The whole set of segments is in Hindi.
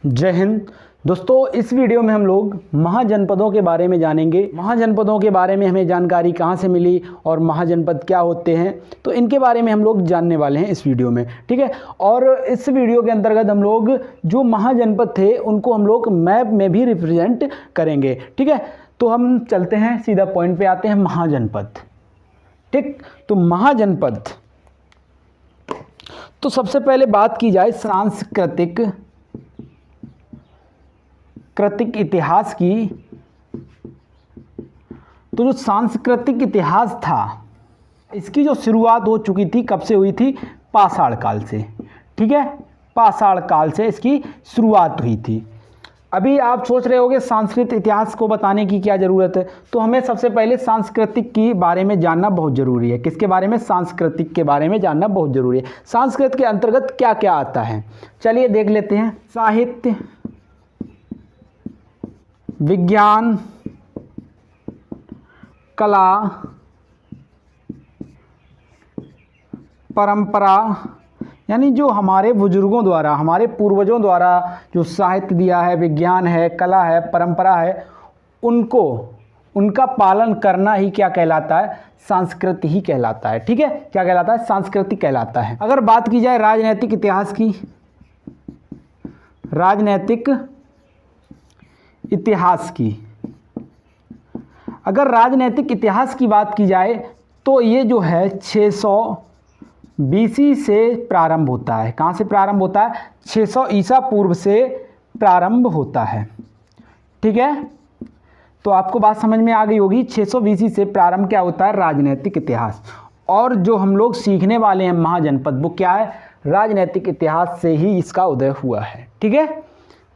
जय हिंद दोस्तों। इस वीडियो में हम लोग महाजनपदों के बारे में जानेंगे। महाजनपदों के बारे में हमें जानकारी कहाँ से मिली और महाजनपद क्या होते हैं, तो इनके बारे में हम लोग जानने वाले हैं इस वीडियो में, ठीक है। और इस वीडियो के अंतर्गत हम लोग जो महाजनपद थे उनको हम लोग मैप में भी रिप्रेजेंट करेंगे, ठीक है। तो हम चलते हैं, सीधा पॉइंट पे आते हैं। महाजनपद, ठीक। तो महाजनपद, तो सबसे पहले बात की जाए सांस्कृतिक इतिहास की, तो जो सांस्कृतिक इतिहास था इसकी जो शुरुआत हो चुकी थी, कब से हुई थी? पाषाण काल से, ठीक है। पाषाण काल से इसकी शुरुआत हुई थी। अभी आप सोच रहे होंगे सांस्कृतिक इतिहास को बताने की क्या ज़रूरत है, तो हमें सबसे पहले सांस्कृतिक के बारे में जानना बहुत ज़रूरी है। किसके बारे में? सांस्कृतिक के बारे में जानना बहुत ज़रूरी है। सांस्कृतिक के अंतर्गत क्या क्या आता है, चलिए देख लेते हैं। साहित्य, विज्ञान, कला, परंपरा, यानी जो हमारे बुजुर्गों द्वारा, हमारे पूर्वजों द्वारा जो साहित्य दिया है, विज्ञान है, कला है, परंपरा है, उनका पालन करना ही क्या कहलाता है? संस्कृति ही कहलाता है, ठीक है। क्या कहलाता है? संस्कृति कहलाता है। अगर बात की जाए राजनीतिक इतिहास की, राजनीतिक इतिहास की, अगर राजनीतिक इतिहास की बात की जाए तो ये जो है 600 BC से प्रारंभ होता है। कहाँ से प्रारंभ होता है? 600 ईसा पूर्व से प्रारंभ होता है, ठीक है। तो आपको बात समझ में आ गई होगी। 600 BC से प्रारंभ क्या होता है? राजनीतिक इतिहास। और जो हम लोग सीखने वाले हैं महाजनपद, वो क्या है? राजनीतिक इतिहास से ही इसका उदय हुआ है, ठीक है।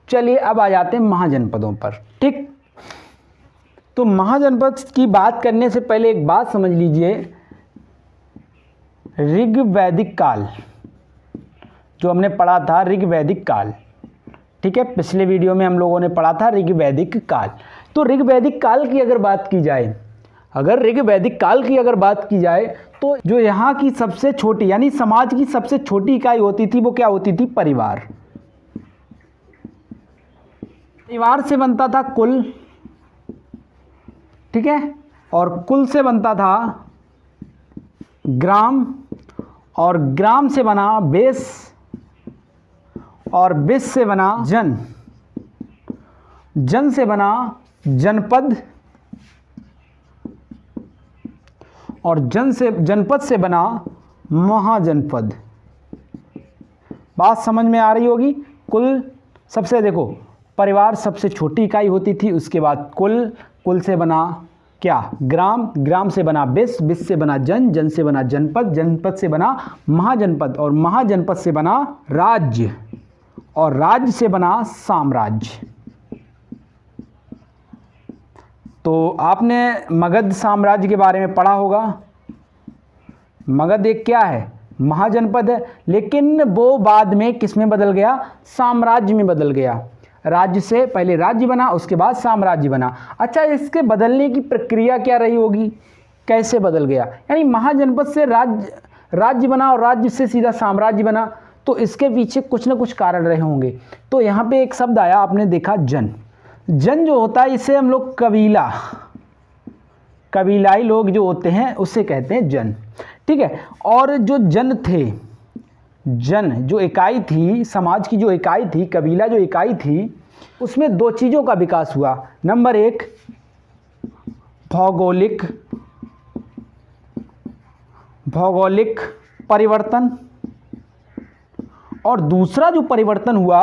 चलिए अब आ जाते हैं महाजनपदों पर, ठीक। तो महाजनपद की बात करने से पहले एक बात समझ लीजिए। ऋग वैदिक काल जो हमने पढ़ा था, ऋग वैदिक काल, ठीक है। पिछले वीडियो में हम लोगों ने पढ़ा था ऋग वैदिक काल। तो ऋग वैदिक काल की अगर बात की जाए, अगर ऋग वैदिक काल की अगर बात की जाए तो जो यहाँ की सबसे छोटी, यानी समाज की सबसे छोटी इकाई होती थी, वो क्या होती थी? परिवार। परिवार से बनता था कुल, ठीक है। और कुल से बनता था ग्राम, और ग्राम से बना बेस, और बेस से बना जन, जन से बना जनपद, और जनपद से बना महाजनपद। बात समझ में आ रही होगी। कुल सबसे, देखो, परिवार सबसे छोटी इकाई होती थी, उसके बाद कुल, कुल से बना क्या? ग्राम, ग्राम से बना बेस, बेस से बना जन, जन से बना जनपद, जनपद से बना महाजनपद, और महाजनपद से बना राज्य, और राज्य से बना साम्राज्य। तो आपने मगध साम्राज्य के बारे में पढ़ा होगा। मगध एक क्या है? महाजनपद है, लेकिन वो बाद में किस में बदल गया? साम्राज्य में बदल गया। राज्य से पहले राज्य बना, उसके बाद साम्राज्य बना। अच्छा, इसके बदलने की प्रक्रिया क्या रही होगी? कैसे बदल गया? यानी महाजनपद से राज्य बना, और राज्य से सीधा साम्राज्य बना, तो इसके पीछे कुछ ना कुछ कारण रहे होंगे। तो यहाँ पे एक शब्द आया, आपने देखा जन। जन जो होता है, इसे हम लोग कबीला, कबीलाई लोग जो होते हैं उसे कहते हैं जन, ठीक है। और जो जन थे, जन जो इकाई थी, समाज की जो इकाई थी, कबीला जो इकाई थी, उसमें दो चीज़ों का विकास हुआ। नंबर एक, भौगोलिक परिवर्तन, और दूसरा जो परिवर्तन हुआ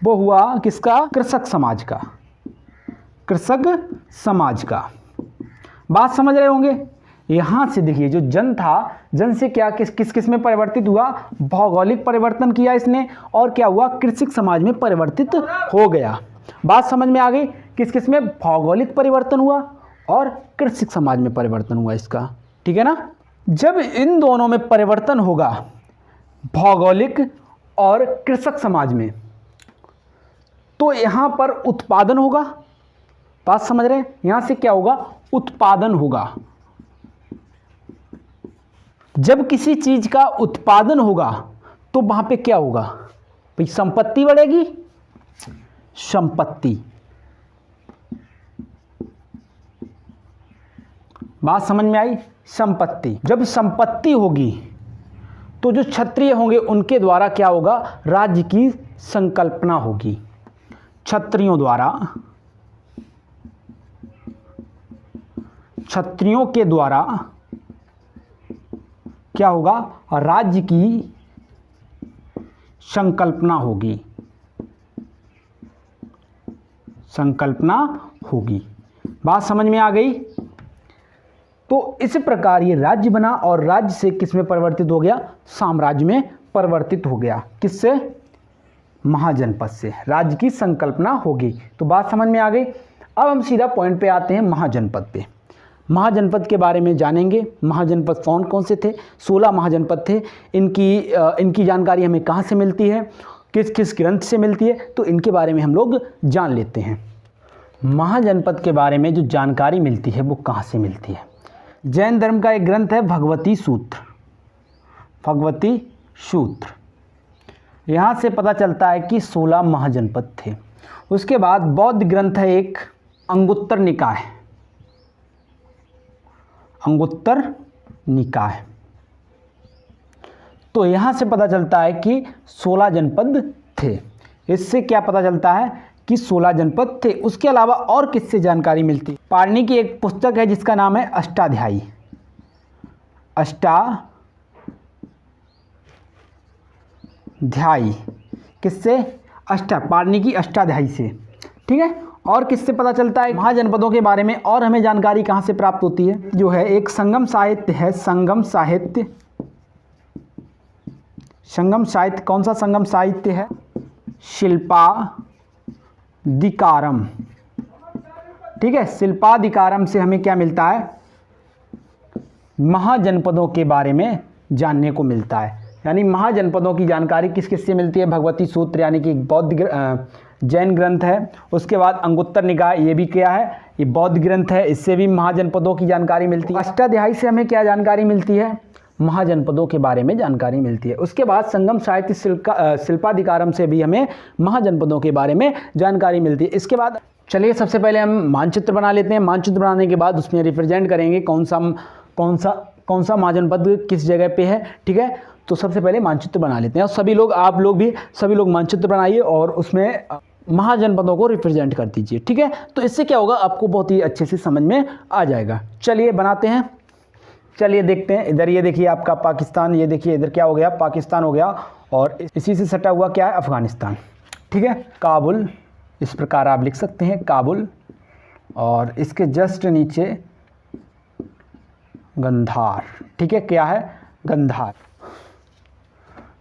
वो हुआ किसका? कृषक समाज का, कृषक समाज का। बात समझ रहे होंगे। यहाँ से देखिए, जो जन था, जन से क्या किस में परिवर्तित हुआ? भौगोलिक परिवर्तन किया इसने, और क्या हुआ? कृषक समाज में परिवर्तित हो गया। बात समझ में आ गई। किस में? भौगोलिक परिवर्तन हुआ और कृषक समाज में परिवर्तन हुआ इसका, ठीक है ना। जब इन दोनों में परिवर्तन होगा, भौगोलिक और कृषक समाज में, तो यहाँ पर उत्पादन होगा। बात समझ रहे हैं। यहाँ से क्या होगा? उत्पादन होगा। जब किसी चीज का उत्पादन होगा तो वहां पे क्या होगा? भाई संपत्ति बढ़ेगी, संपत्ति। बात समझ में आई? संपत्ति। जब संपत्ति होगी तो जो क्षत्रिय होंगे उनके द्वारा क्या होगा? राज्य की संकल्पना होगी। क्षत्रियों के द्वारा क्या होगा? राज्य की संकल्पना होगी। बात समझ में आ गई? तो इस प्रकार ये राज्य बना और राज्य से किस में परिवर्तित हो गया? साम्राज्य में परिवर्तित हो गया। किससे? महाजनपद से राज्य की संकल्पना होगी। तो बात समझ में आ गई। अब हम सीधा पॉइंट पे आते हैं, महाजनपद पे। महाजनपद के बारे में जानेंगे। महाजनपद कौन कौन से थे? 16 महाजनपद थे। इनकी जानकारी हमें कहाँ से मिलती है, किस किस ग्रंथ से मिलती है, तो इनके बारे में हम लोग जान लेते हैं। महाजनपद के बारे में जो जानकारी मिलती है वो कहाँ से मिलती है? जैन धर्म का एक ग्रंथ है भगवती सूत्र। यहाँ से पता चलता है कि 16 महाजनपद थे। उसके बाद बौद्ध ग्रंथ है एक अंगुत्तर निकाय। तो यहाँ से पता चलता है कि 16 जनपद थे। इससे क्या पता चलता है कि 16 जनपद थे। उसके अलावा और किससे जानकारी मिलती? पाणिनि की एक पुस्तक है जिसका नाम है अष्टाध्यायी। किससे? पाणिनि की अष्टाध्यायी से। ठीक है। और किससे पता चलता है महाजनपदों के बारे में? और हमें जानकारी कहाँ से प्राप्त होती है? जो है एक संगम साहित्य है, संगम साहित्य। कौन सा संगम साहित्य है? शिल्पादिकारम। ठीक है। शिल्पादिकारम से हमें क्या मिलता है? महाजनपदों के बारे में जानने को मिलता है। यानी महाजनपदों की जानकारी किस किस से मिलती है? भगवती सूत्र यानी कि बौद्ध जैन ग्रंथ है। उसके बाद अंगुत्तर निकाय, ये भी क्या है? ये बौद्ध ग्रंथ है। इससे भी महाजनपदों की जानकारी मिलती है। अष्टाध्यायी से हमें क्या जानकारी मिलती है? महाजनपदों के बारे में जानकारी मिलती है। उसके बाद संगम साहित्य शिल्पादिकारम से भी हमें महाजनपदों के बारे में जानकारी मिलती है। इसके बाद चलिए सबसे पहले हम मानचित्र बना लेते हैं। मानचित्र बनाने के बाद उसमें रिप्रेजेंट करेंगे कौन सा महाजनपद किस जगह पे है। ठीक है। तो सबसे पहले मानचित्र बना लेते हैं और सभी लोग मानचित्र बनाइए और उसमें महाजनपदों को रिप्रेजेंट कर दीजिए। ठीक है। तो इससे क्या होगा? आपको बहुत ही अच्छे से समझ में आ जाएगा। चलिए बनाते हैं। चलिए देखते हैं। इधर ये देखिए आपका पाकिस्तान, ये देखिए इधर क्या हो गया? पाकिस्तान हो गया। और इसी से सटा हुआ क्या है? अफगानिस्तान। ठीक है। काबुल, इस प्रकार आप लिख सकते हैं काबुल। और इसके जस्ट नीचे गंधार। ठीक है। क्या है? गंधार।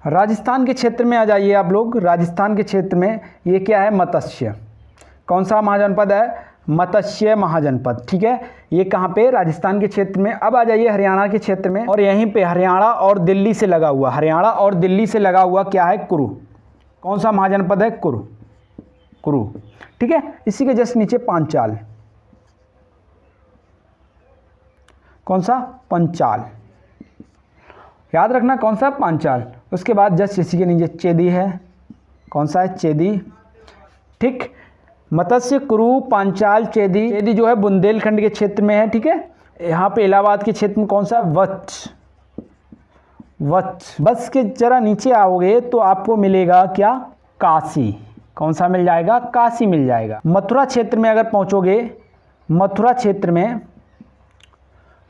राजस्थान के क्षेत्र में आ जाइए आप लोग। राजस्थान के क्षेत्र में ये क्या है? मत्स्य। कौन सा महाजनपद है? मत्स्य महाजनपद। ठीक है। ये कहाँ पे? राजस्थान के क्षेत्र में। अब आ जाइए हरियाणा के क्षेत्र में और यहीं पे हरियाणा और दिल्ली से लगा हुआ क्या है? कुरु। कौन सा महाजनपद है? कुरु। ठीक है। इसी के जस्ट नीचे पांचाल। कौन सा? पंचाल। याद रखना कौन सा? पांचाल। उसके बाद जस्ट इसी के नीचे चेदी है। कौन सा है? चेदी। ठीक। मत्स्य, कुरु, पांचाल, चेदी जो है बुंदेलखंड के क्षेत्र में है। ठीक है। यहाँ पे इलाहाबाद के क्षेत्र में कौन सा? वत्स। बस के जरा नीचे आओगे तो आपको मिलेगा क्या? काशी। कौन सा मिल जाएगा? काशी मिल जाएगा। मथुरा क्षेत्र में अगर पहुँचोगे,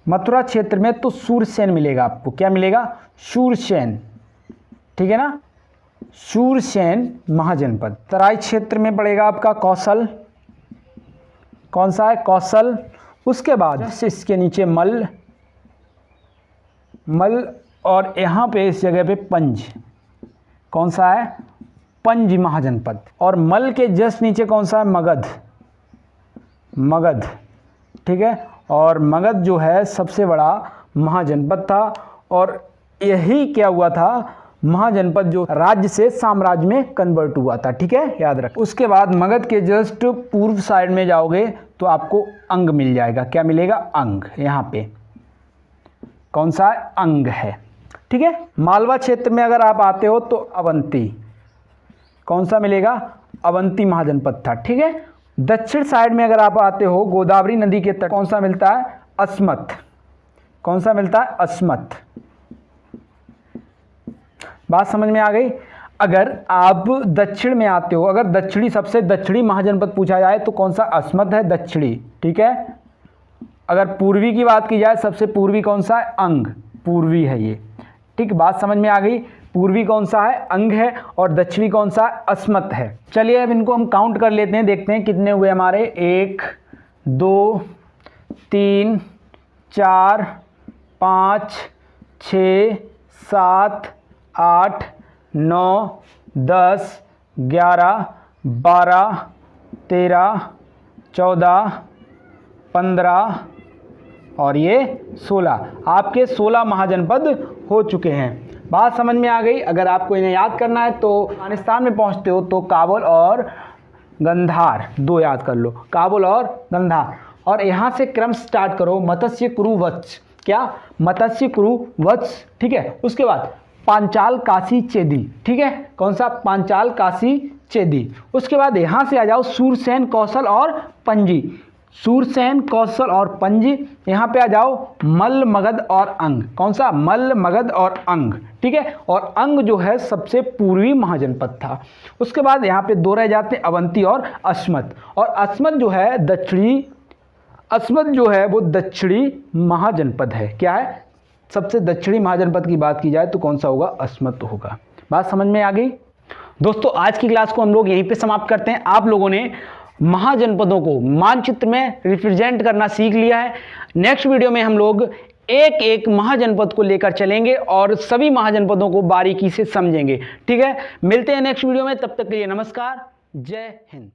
मथुरा क्षेत्र में तो शूरसेन मिलेगा आपको। क्या मिलेगा? शूरसेन। ठीक है ना? शूरसेन महाजनपद। तराई क्षेत्र में पड़ेगा आपका कौशल। कौन सा है? कौशल। उसके बाद इसके नीचे मल और यहाँ पे इस जगह पे पंज। कौन सा है? पंज महाजनपद। और मल के जस्ट नीचे कौन सा है? मगध। ठीक है। और मगध जो है सबसे बड़ा महाजनपद था और यही क्या हुआ था? महाजनपद जो राज्य से साम्राज्य में कन्वर्ट हुआ था। ठीक है। याद रख। उसके बाद मगध के जस्ट पूर्व साइड में जाओगे तो आपको अंग मिल जाएगा। क्या मिलेगा? अंग। यहाँ पे कौन सा है? अंग है। ठीक है। मालवा क्षेत्र में अगर आप आते हो तो अवंती। कौन सा मिलेगा? अवंती महाजनपद था। ठीक है, दक्षिण साइड में अगर आप आते हो गोदावरी नदी के तट कौन सा मिलता है? अस्मत। कौन सा मिलता है? अस्मत। बात समझ में आ गई? अगर आप दक्षिण में आते हो, अगर दक्षिणी सबसे दक्षिणी महाजनपद पूछा जाए तो कौन सा? अस्मत है, दक्षिणी। ठीक है, अगर पूर्वी की बात की जाए सबसे पूर्वी कौन सा है? अंग, पूर्वी है ये। ठीक, बात समझ में आ गई? पूर्वी कौन सा है? अंग है, और दक्षिणी कौन सा है? अस्मत है। चलिए अब इनको हम काउंट कर लेते हैं, देखते हैं कितने हुए हमारे। 1 2 3 4 5 6 7 8 9 10 11 12 13 14 15 और ये 16। आपके 16 महाजनपद हो चुके हैं। बात समझ में आ गई? अगर आपको इन्हें याद करना है तो अफगानिस्तान में पहुंचते हो तो काबुल और गंधार, 2 याद कर लो, काबुल और गंधार। और यहाँ से क्रम स्टार्ट करो, मत्स्य कुरु वत्स। क्या? मत्स्य कुरु वत्स। ठीक है, उसके बाद पांचाल काशी चेदी। ठीक है, कौन सा? पांचाल काशी चेदी। उसके बाद यहाँ से आ जाओ सूरसेन, कौशल और पंजी। सूरसेन, कौशल और पंजी। यहाँ पे आ जाओ मल्ल, मगध और अंग। कौन सा? मल्ल, मगध और अंग। ठीक है, और अंग जो है सबसे पूर्वी महाजनपद था। उसके बाद यहाँ पे 2 रह जाते हैं, अवंती और अस्मत। और अस्मत जो है दक्षिणी, अस्मत जो है वो दक्षिणी महाजनपद है। क्या है? सबसे दक्षिणी महाजनपद की बात की जाए तो कौन सा होगा? अस्मत होगा। बात समझ में आ गई? दोस्तों आज की क्लास को हम लोग यहीं पे समाप्त करते हैं। आप लोगों ने महाजनपदों को मानचित्र में रिप्रेजेंट करना सीख लिया है। नेक्स्ट वीडियो में हम लोग एक एक महाजनपद को लेकर चलेंगे और सभी महाजनपदों को बारीकी से समझेंगे। ठीक है, मिलते हैं नेक्स्ट वीडियो में, तब तक के लिए नमस्कार, जय हिंद।